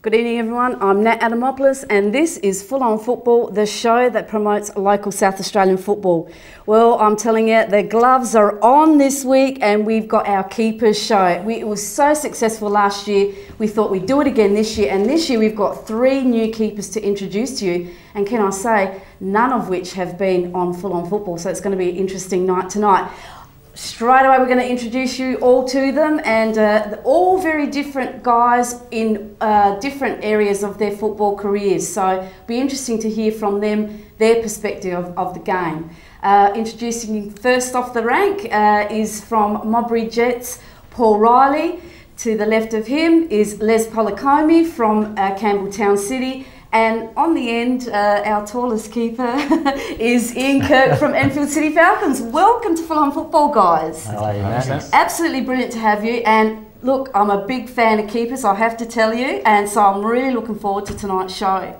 Good evening everyone, I'm Nat Adamopoulos and this is Full On Football, the show that promotes local South Australian football. Well, I'm telling you, the gloves are on this week and we've got our keepers show. It was so successful last year, we thought we'd do it again this year, and this year we've got 3 new keepers to introduce to you, and can I say, none of which have been on Full On Football, so it's going to be an interesting night tonight. Straight away we're going to introduce you all to them, and all very different guys in different areas of their football careers, so it'll be interesting to hear from them their perspective of the game. Introducing first off the rank is from Modbury Jets, Paul Reilly. To the left of him is Pogliacomi from Campbelltown City. And on the end, our tallest keeper is Kirk from Enfield City Falcons. Welcome to Full On Football, guys. How are you, Matt? Absolutely brilliant to have you. And look, I'm a big fan of keepers, I have to tell you. And so I'm really looking forward to tonight's show.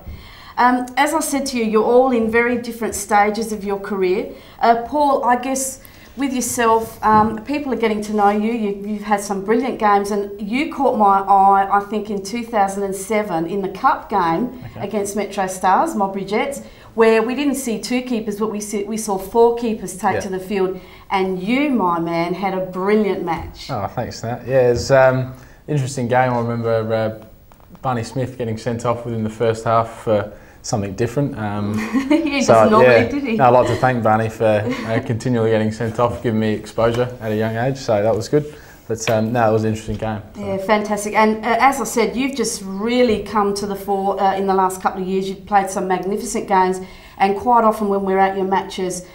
As I said to you, you're all in very different stages of your career. Paul, I guess with yourself, people are getting to know you. You've had some brilliant games, and you caught my eye, I think, in 2007 in the Cup game against MetroStars, Modbury Jets, where we didn't see 2 keepers, but we saw 4 keepers take to the field, and you, my man, had a brilliant match. Oh, thanks, Nat. Yeah, it was an interesting game. I remember Barney Smith getting sent off within the first half for something different. He doesn't normally, did he? No, I'd like to thank Barney for continually getting sent off, giving me exposure at a young age, so that was good. But no, it was an interesting game. So. Yeah, fantastic. And as I said, you've just really come to the fore in the last couple of years. You've played some magnificent games, and quite often when we're at your matches,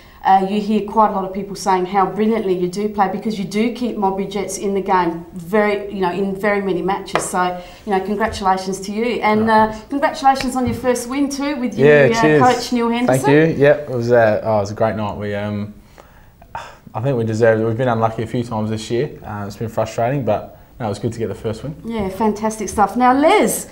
you hear quite a lot of people saying how brilliantly you do play, because you do keep Modbury Jets in the game in very many matches. So, congratulations to you, and congratulations on your first win too with your coach Neil Henderson. Thank you. Yep, it was a great night. We I think we deserved it. We've been unlucky a few times this year. It's been frustrating, but no, it was good to get the first win. Yeah, fantastic stuff. Now, Les,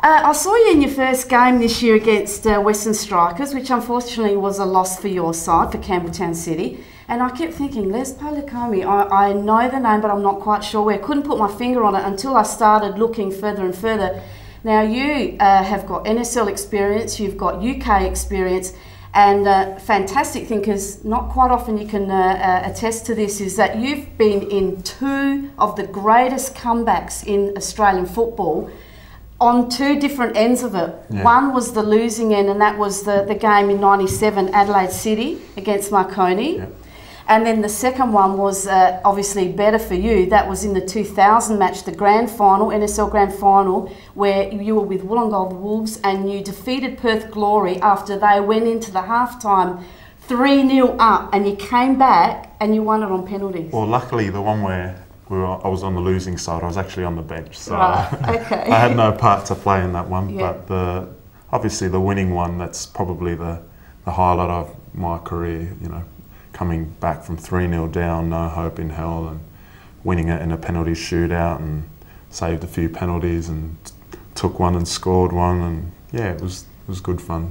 I saw you in your first game this year against Western Strikers, which unfortunately was a loss for your side, for Campbelltown City. And I kept thinking, Pogliacomi, I know the name, but I'm not quite sure where. Couldn't put my finger on it until I started looking further and further. Now, you have got NSL experience, you've got UK experience, and fantastic thing, because not quite often you can attest to this, is that you've been in 2 of the greatest comebacks in Australian football, on 2 different ends of it. Yeah. One was the losing end, and that was the game in '97, Adelaide City against Marconi. Yeah. And then the second one was obviously better for you. That was in the 2000 match, the grand final, NSL grand final, where you were with Wollongong Wolves and you defeated Perth Glory after they went into the halftime 3-0 up, and you came back and you won it on penalties. Well, luckily the one where I was on the losing side, I was actually on the bench, so okay. I had no part to play in that one. Yeah. But obviously the winning one, that's probably the highlight of my career. Coming back from 3-0 down, no hope in hell, and winning it in a penalty shootout, and saved a few penalties and took one and scored one, and yeah, it was good fun.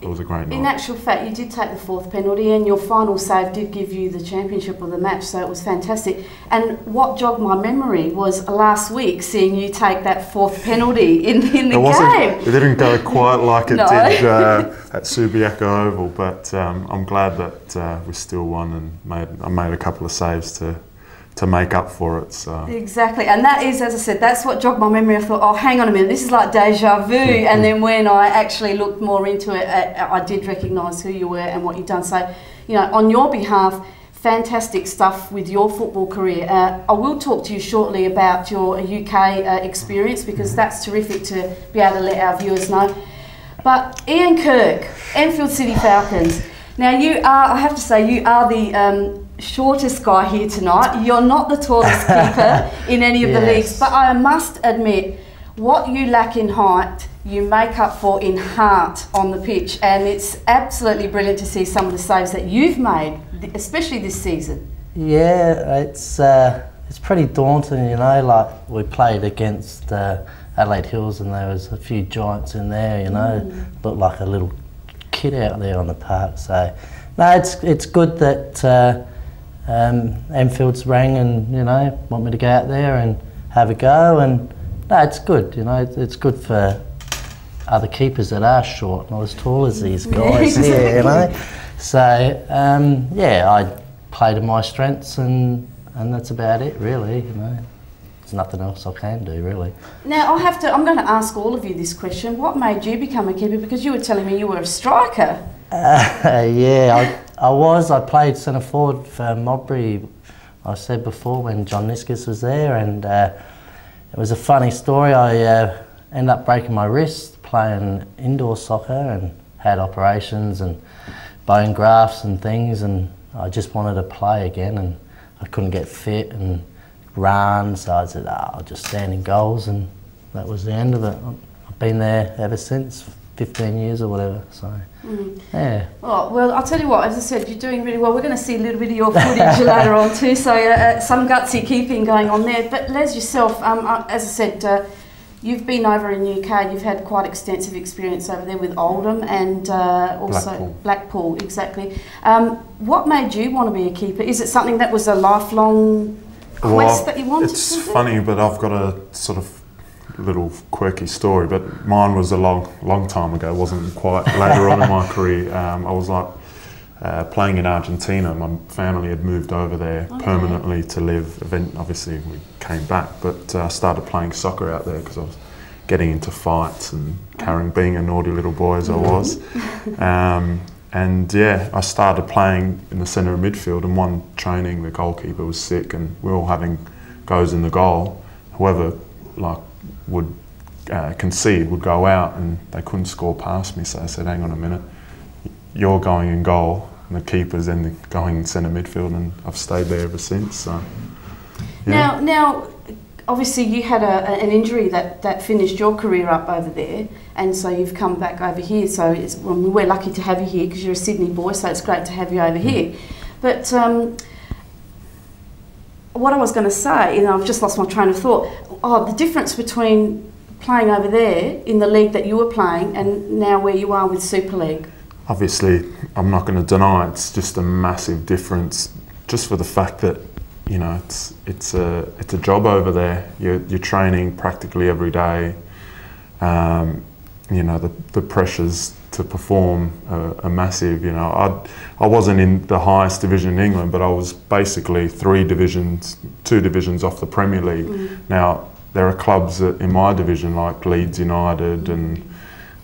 It was a great night. In actual fact, you did take the 4th penalty, and your final save did give you the championship of the match, so it was fantastic. And what jogged my memory was last week seeing you take that 4th penalty in the game. It didn't go quite like it did at Subiaco Oval, but I'm glad that we still won, and I made a couple of saves to make up for it. So. Exactly, and that is, as I said, that's what jogged my memory. I thought, oh, hang on a minute, this is like deja vu. And then when I actually looked more into it, I did recognise who you were and what you've done. So, on your behalf, fantastic stuff with your football career. I will talk to you shortly about your UK experience, because that's terrific to be able to let our viewers know. But Ian Kirk, Enfield City Falcons. Now, I have to say, you are the shortest guy here tonight. You're not the tallest keeper in any of the leagues, but I must admit, what you lack in height, you make up for in heart on the pitch, and it's absolutely brilliant to see some of the saves that you've made, especially this season. Yeah, it's pretty daunting, like we played against Adelaide Hills, and there was a few giants in there, looked like a little kid out there on the park. So no, it's good that Enfield's rang and want me to go out there and have a go, and no, it's good. You know, it's good for other keepers that are short, not as tall as these guys here. You know, so yeah, I play to my strengths, and that's about it, really. You know, there's nothing else I can do, really. Now I'm going to ask all of you this question. What made you become a keeper? Because you were telling me you were a striker. Yeah, I was. I played centre forward for Modbury. I said before when John Niskus was there, and it was a funny story. I ended up breaking my wrist playing indoor soccer and had operations and bone grafts and things, and I just wanted to play again, and I couldn't get fit and run, so I said, I'll just stand in goals, and that was the end of it. I've been there ever since, 15 years or whatever, so yeah. Oh, well, I'll tell you what, as I said, you're doing really well. We're going to see a little bit of your footage later on too, so some gutsy keeping going on there. But Les, yourself, as I said, you've been over in UK, you've had quite extensive experience over there with Oldham and also Blackpool, exactly. What made you want to be a keeper? Is it something that was a lifelong quest that you wanted to do? It's funny, but I've got a sort of little quirky story, but mine was a long time ago. It wasn't quite later on in my career. I was like playing in Argentina. My family had moved over there permanently to live. Obviously we came back, but I started playing soccer out there because I was getting into fights and being a naughty little boy as I was. And yeah, I started playing in the centre of midfield, and one training the goalkeeper was sick and we were all having goes in the goal. Whoever would concede would go out, and they couldn't score past me, so I said, hang on a minute, you're going in goal and the keeper's then going in centre midfield, and I've stayed there ever since. So, yeah. Now, obviously you had an injury that finished your career up over there, and so you've come back over here, so we're lucky to have you here because you're a Sydney boy, so it's great to have you over here. But what I was going to say, and I've just lost my train of thought, the difference between playing over there in the league that you were playing and now where you are with Super League. Obviously, I'm not going to deny it's just a massive difference, just for the fact that, you know, it's a job over there. You're training practically every day. You know, the pressures to perform are massive. You know, I wasn't in the highest division in England, but I was basically 2 divisions off the Premier League. Now, there are clubs in my division like Leeds United and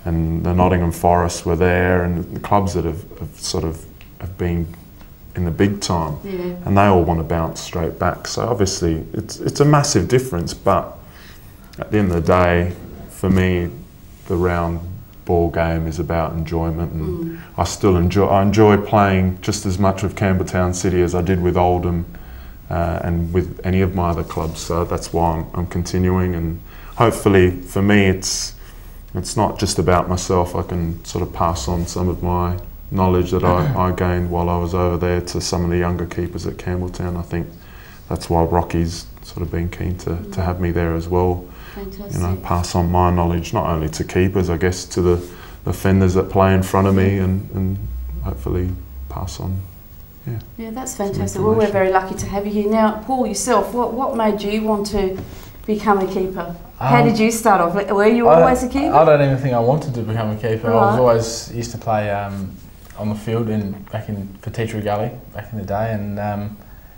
the Nottingham Forest were there, and the clubs that have been in the big time, and they all want to bounce straight back. So obviously it's a massive difference, but at the end of the day, for me, the round ball game is about enjoyment, and I enjoy playing just as much with Campbelltown City as I did with Oldham and with any of my other clubs. So that's why I'm continuing, and hopefully for me it's not just about myself. I can sort of pass on some of my knowledge that I gained while I was over there to some of the younger keepers at Campbelltown. I think that's why Rocky's sort of been keen to have me there as well. Fantastic. You know, pass on my knowledge not only to keepers, I guess, to the defenders that play in front of me, and hopefully pass on. Yeah, that's fantastic. Well, we're very lucky to have you here. Now, Paul, yourself, what made you want to become a keeper? How did you start off? Were you always a keeper? I don't even think I wanted to become a keeper. Right. I was always used to play on the field for Teacher Gully back in the day, and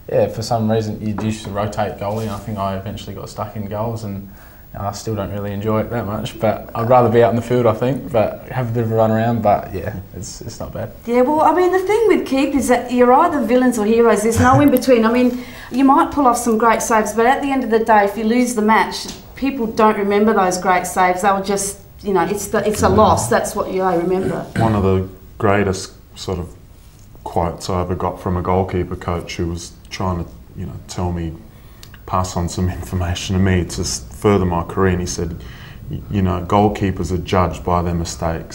yeah, for some reason you used to rotate goalie, and I think I eventually got stuck in goals, and I still don't really enjoy it that much, but I'd rather be out in the field, I think, but have a bit of a run around, but yeah, it's not bad. Yeah, well, I mean, the thing with keep is that you're either villains or heroes. There's no in between. I mean, you might pull off some great saves, but at the end of the day, if you lose the match, people don't remember those great saves. They'll just, you know, it's a loss. That's what you remember. One of the greatest sort of quotes I ever got from a goalkeeper coach who was trying to, you know, tell me, pass on some information to me to further my career, and he said, you know, goalkeepers are judged by their mistakes.